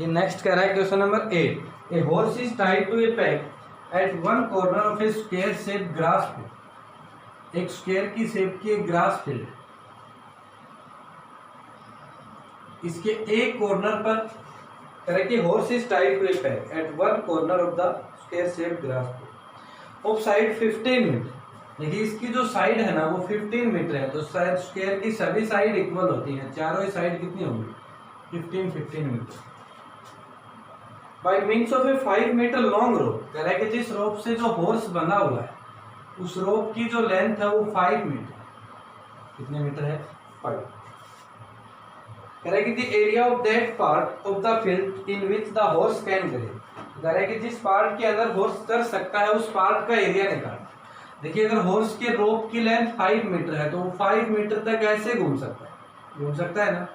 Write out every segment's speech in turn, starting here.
ये नेक्स्ट कह रहा है question number 8। A horse is tied to a peg at one corner of a square shape grass field. एक square की shape की एक ग्रास फील्ड, इसके एक कॉर्नर पर कह रहा है कि horse is tied to a peg at one corner of the square shape grass field of side 15 metre. देखिए इसकी जो साइड है ना वो 15 मीटर है, तो शायद स्क्वायर की सभी साइड इक्वल होती हैं, चारों ही साइड कितनी होंगी 15 metre. By means of a 5 metre long rope, कह रहा है कि जिस रोप से जो हॉर्स बंधा हुआ है उस रोप की जो लेंथ है वो 5 मीटर, कितने मीटर है 5। कह रहा है कि the area of that part of the field in which the horse can graze. कह रहा है कि जिस पार्ट के अंदर हॉर्स कर सकता है उस पार्ट का एरिया निकालना। देखिए अगर हॉर्स के रोप की लेंथ 5 मीटर है तो वो 5 मीटर तक ऐसे घूम सकता है, घूम सकता है ना,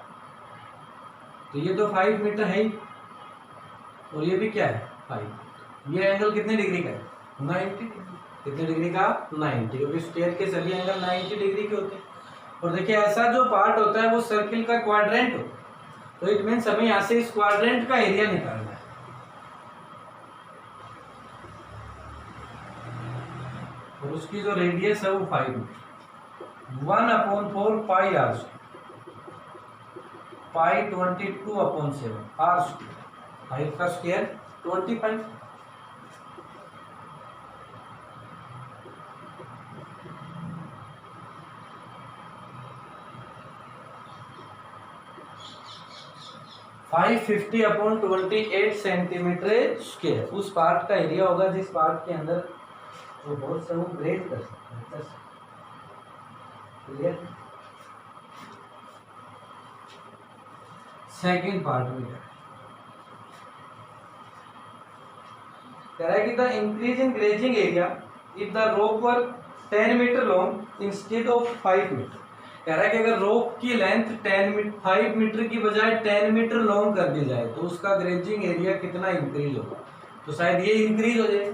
तो ये तो 5 मीटर है ही, और ये भी क्या है 5। ये एंगल कितने डिग्री का है 90 डिग्री। कितने डिग्री का 90, क्योंकि स्क्वायर के सभी एंगल 90 डिग्री के होते हैं। और देखिए ऐसा जो पार्ट होता है वो सर्किल का क्वाड्रेंट होता है, तो इट मीन्स हमें यहाँ से इस क्वाड्रेंट का एरिया निकालना है। और उसकी जो रेडियस है वो 5 metre. 1/4 pi r square, pi 22/7 r square, 5 का स्क्वायर 25। फाइव 50/28 सेंटीमीटर स्क्वायर उस पार्ट का एरिया होगा जिस पार्ट के अंदर जो हॉर्स है वो ग्रेड कर सकते हैं। क्लियर। सेकेंड पार्ट में कह रहा है कि the increase in grazing area if the rope were 10 metre long instead of 5 metre. कह रहा है कि अगर रोप की लेंथ 5 मीटर की बजाय 10 मीटर लॉन्ग कर दी जाए तो उसका ग्रेजिंग एरिया कितना इंक्रीज होगा, तो शायद ये इंक्रीज हो जाए।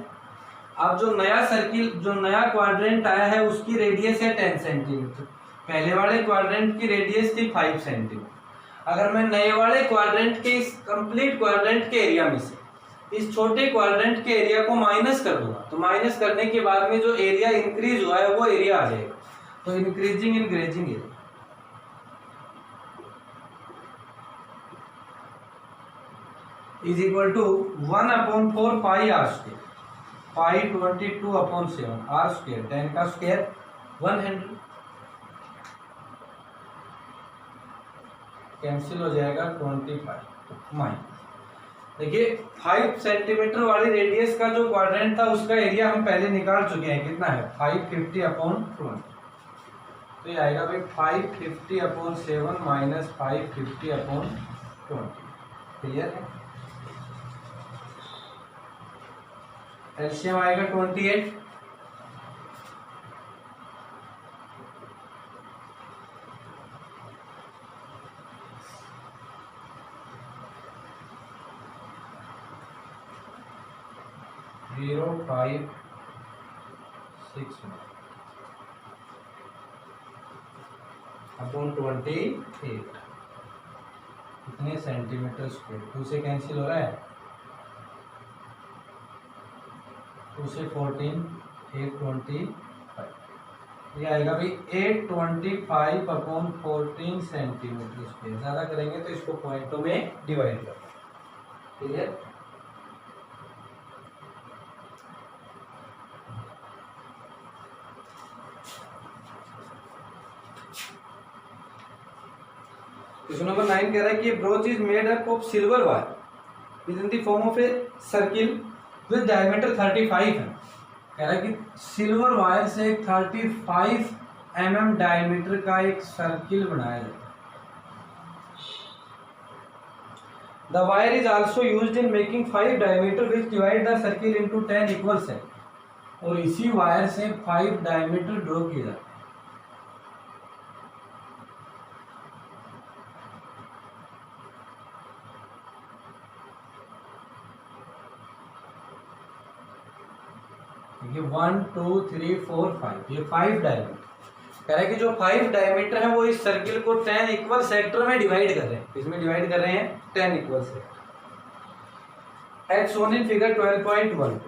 अब जो नया सर्किल, जो नया क्वाड्रेंट आया है उसकी रेडियस है 10 सेंटीमीटर, पहले वाले क्वाड्रेंट की रेडियस थी 5 सेंटीमीटर। अगर मैं नए वाले क्वाड्रेंट के इस कंप्लीट क्वाड्रेंट के एरिया में से इस छोटे क्वाड्रेंट के एरिया को माइनस कर दूंगा, तो माइनस करने के बाद में जो एरिया इंक्रीज हुआ है वो एरिया आ जाएगा, तो increasing in grazing area is equal to 1/4 pi r square, pi 22/7 r square, 10 का स्क्वायर 100, कैंसिल हो जाएगा 25 माइनस। देखिए 5 सेंटीमीटर वाली रेडियस का जो क्वाड्रेंट था उसका एरिया हम पहले निकाल चुके हैं, कितना है 550/20, तो ये आएगा भाई 550/7 माइनस 550/20। क्लियर है। एलसीएम आएगा 28, जीरो 5 6 अपॉन 28, कितने सेंटीमीटर स्क्वायर, 2 से कैंसिल हो रहा है, 2 से 14 825, ये आएगा भाई 825/14 सेंटीमीटर स्क्वायर। ज़्यादा करेंगे तो इसको पॉइंटों में डिवाइड कर, क्लियर। क्वेश्चन नंबर 9 कह रहा है कि broach is made up of silver wire is in the form of a circle with diameter 35 है। कह रहा है कि सिल्वर वायर से 35 mm डायमीटर का एक सर्किल बनाया जाए। The wire is also used in making 5 diameter which divide the circle into 10 equal segment. और इसी वायर से 5 डायमीटर ड्रॉ किया जाता है। ये 1 2 3 4 5, ये 5 डायमीटर। कह रहा है कि जो 5 डायमीटर है वो इस सर्किल को 10 इक्वल सेक्टर में डिवाइड कर रहे हैं। इसमें डिवाइड कर रहे हैं 10 equal sector. As shown in figure 12.1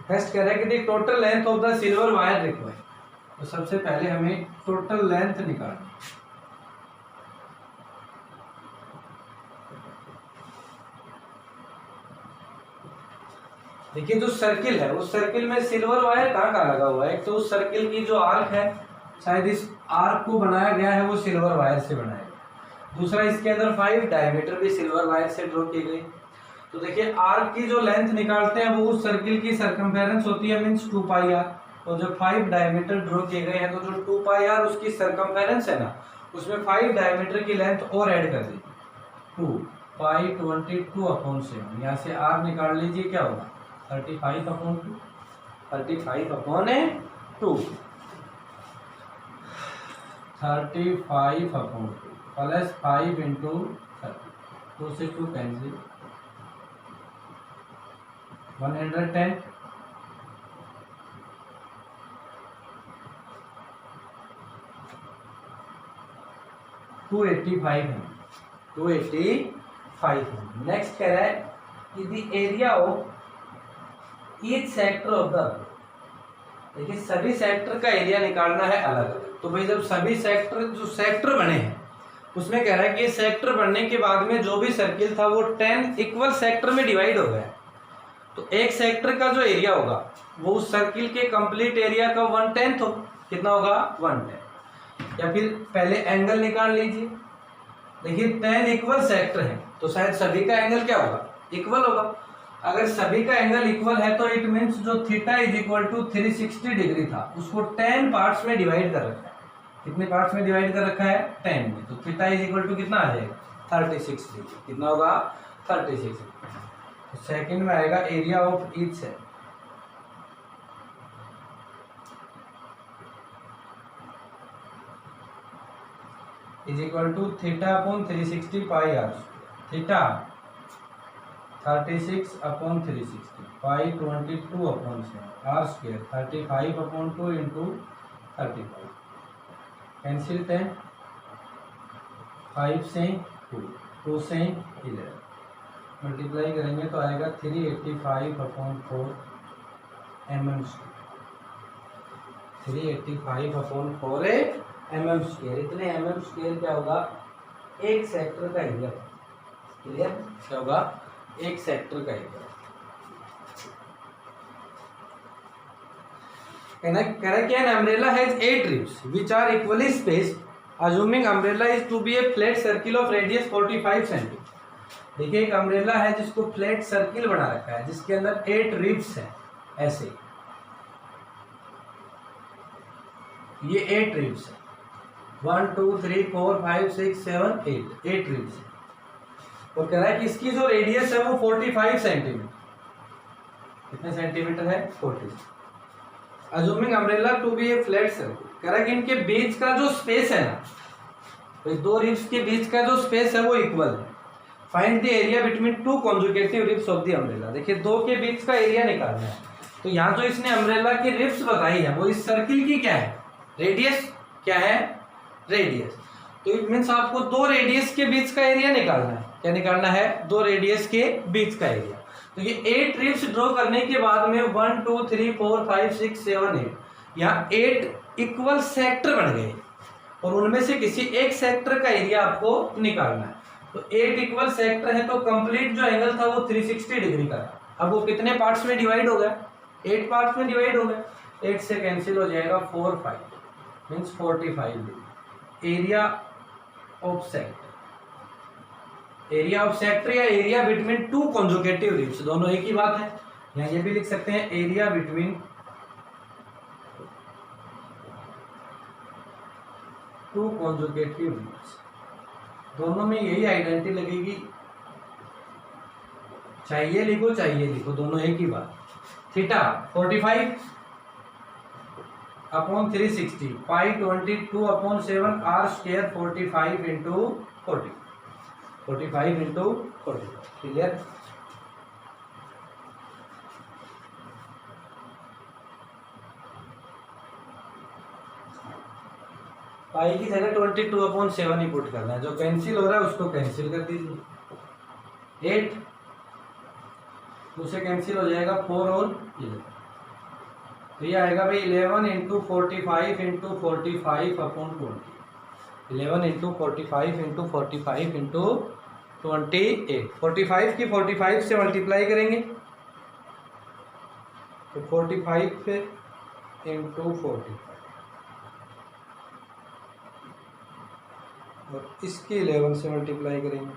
first कह रहा है कि the total length of the silver wire required. तो सबसे पहले हमें टोटल लेंथ निकालनी। देखिए जो सर्किल है उस सर्किल में सिल्वर वायर कहाँ लगा हुआ है। तो उस सर्किल की जो आर्क है शायद इस आर्क को बनाया गया है वो सिल्वर वायर से बनाया गया। दूसरा इसके अंदर 5 डायमीटर भी सिल्वर वायर से ड्रॉ की गई। तो देखिए आर्क की जो लेंथ निकालते हैं वो उस सर्किल की सरकमफेरेंस होती है मींस 2 पाई आर। तो जो 5 डायमीटर ड्रॉ किए गए हैं तो जो 2 पाई आर उसकी सरकमफेरेंस है ना उसमें 5 डायमीटर की लेंथ और ऐड कर दीजिए 2 पाई 22/7। यहाँ से आर निकाल लीजिए क्या होगा 35/2 35/2 35/2 प्लस 5 इंटू 30 2 से 2 कैंसिल 110 285 है 285 है। नेक्स्ट कह रहा है कि the area of each sector of the, देखिए सभी सेक्टर का एरिया निकालना है अलग अलग। तो भाई जब सभी सेक्टर जो सेक्टर बने हैं उसमें कह रहा है कि सेक्टर बनने के बाद में जो भी सर्किल था वो 10 इक्वल सेक्टर में डिवाइड हो गया। तो एक सेक्टर का जो एरिया होगा वो उस सर्किल के कंप्लीट एरिया का 1/10 हो। कितना होगा 1/10। या फिर पहले एंगल निकाल लीजिए। देखिए 10 इक्वल सेक्टर है तो शायद सभी का एंगल क्या होगा इक्वल होगा। अगर सभी का एंगल इक्वल है तो इट मीन्स जो theta is equal to 360 degree था उसको 10 पार्ट्स में डिवाइड कर रखा है। कितने पार्ट्स में डिवाइड कर रखा है 10 में। तो थीटा इज इक्वल टू कितना आ जाएगा 36 डिग्री। कितना होगा 36। तो सेकंड में आएगा area of each sector is equal to थीटा/360 pi r. Theta 36/360 pi 22/7 r square 35/2 into 35 cancel 10 5 से 2 से 11 मल्टीप्लाई करेंगे तो आएगा 385/4 mm स्क्वायर 385/4 mm स्क्वायर। इतने mm स्क्वायर क्या होगा एक सेक्टर का एरिया। क्लियर क्या होगा एक सेक्टर का एरिया। कह रहा क्या an umbrella has 8 ribs which are equally spaced assuming umbrella is to be a flat circle of radius 45 cm। देखिए एक अम्ब्रेला है जिसको फ्लैट सर्किल बना रखा है जिसके अंदर 8 रिब्स हैं। ऐसे ये 8 रिब्स है 1 2 3 4 5 6 7 8 रिब्स है। और कह रहा है कि इसकी जो रेडियस है वो 45 सेंटीमीटर। कितने सेंटीमीटर है 40। Assuming umbrella to be a flat circle. कह रहा है कि इनके बीच का जो स्पेस है ना तो दो रिब्स के बीच का जो स्पेस है वो इक्वल है। Find the area between 2 conjugative ribs of the umbrella. देखिए दो के बीच का एरिया निकालना है। तो यहाँ जो इसने अम्ब्रेला की रिब्स बताई है वो इस सर्किल की क्या है रेडियस। क्या है रेडियस। तो इट मीन्स आपको दो रेडियस के बीच का एरिया निकालना है। क्या निकालना है दो रेडियस के बीच का एरिया। तो ये 8 रिब्स ड्रॉ करने के बाद में 1 2 3 4 5 6 7 8 यहाँ 8 इक्वल सेक्टर बन गए और उनमें से किसी एक सेक्टर का एरिया आपको निकालना है। तो 8 इक्वल सेक्टर है तो कंप्लीट जो एंगल था वो 360 डिग्री का था। अब वो कितने पार्ट्स में डिवाइड हो गया 8 पार्ट्स में डिवाइड हो गया। 8 से कैंसिल हो जाएगा 4 5 means 45 degree. Area of sector या एरिया बिटवीन 2 कॉन्जुगेटिव रिब्स दोनों एक ही बात है। यहाँ ये भी लिख सकते हैं एरिया बिटवीन 2 कॉन्जुगेटिव रिब्स। दोनों में यही आइडेंटिटी लगेगी। चाहिए लिखो दोनों एक ही बात। Theta 45/360 pi 22/7 r square 45 into 45 into 40। Clear. Pi की जगह 22/7 ही पुट करना है। जो कैंसिल हो रहा है उसको कैंसिल कर दीजिए। 8 उससे कैंसिल हो जाएगा 4 और 11, तो ये आएगा भाई 11 into 45 into 45 upon 20, 11 into 45 into 45 into 28, 45 की 45 से मल्टीप्लाई करेंगे तो 45 पे इंटू 45 और इसकी 11 से मल्टीप्लाई करेंगे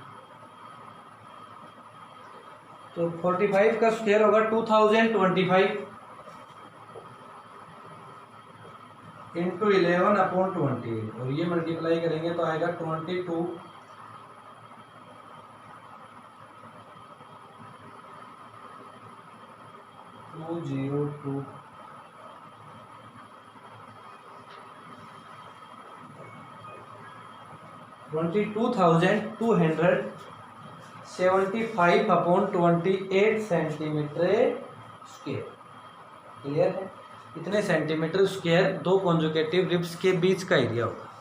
तो 45 का स्क्वायर होगा 2025 इंटू 11 अपॉन 28 और ये मल्टीप्लाई करेंगे तो आएगा 22 202 22,275 अपॉन 28 सेंटीमीटर स्क्वायर। क्लियर है? इतने सेंटीमीटर स्क्वायर दो कॉन्जुगेटिव रिब्स के बीच का एरिया होगा।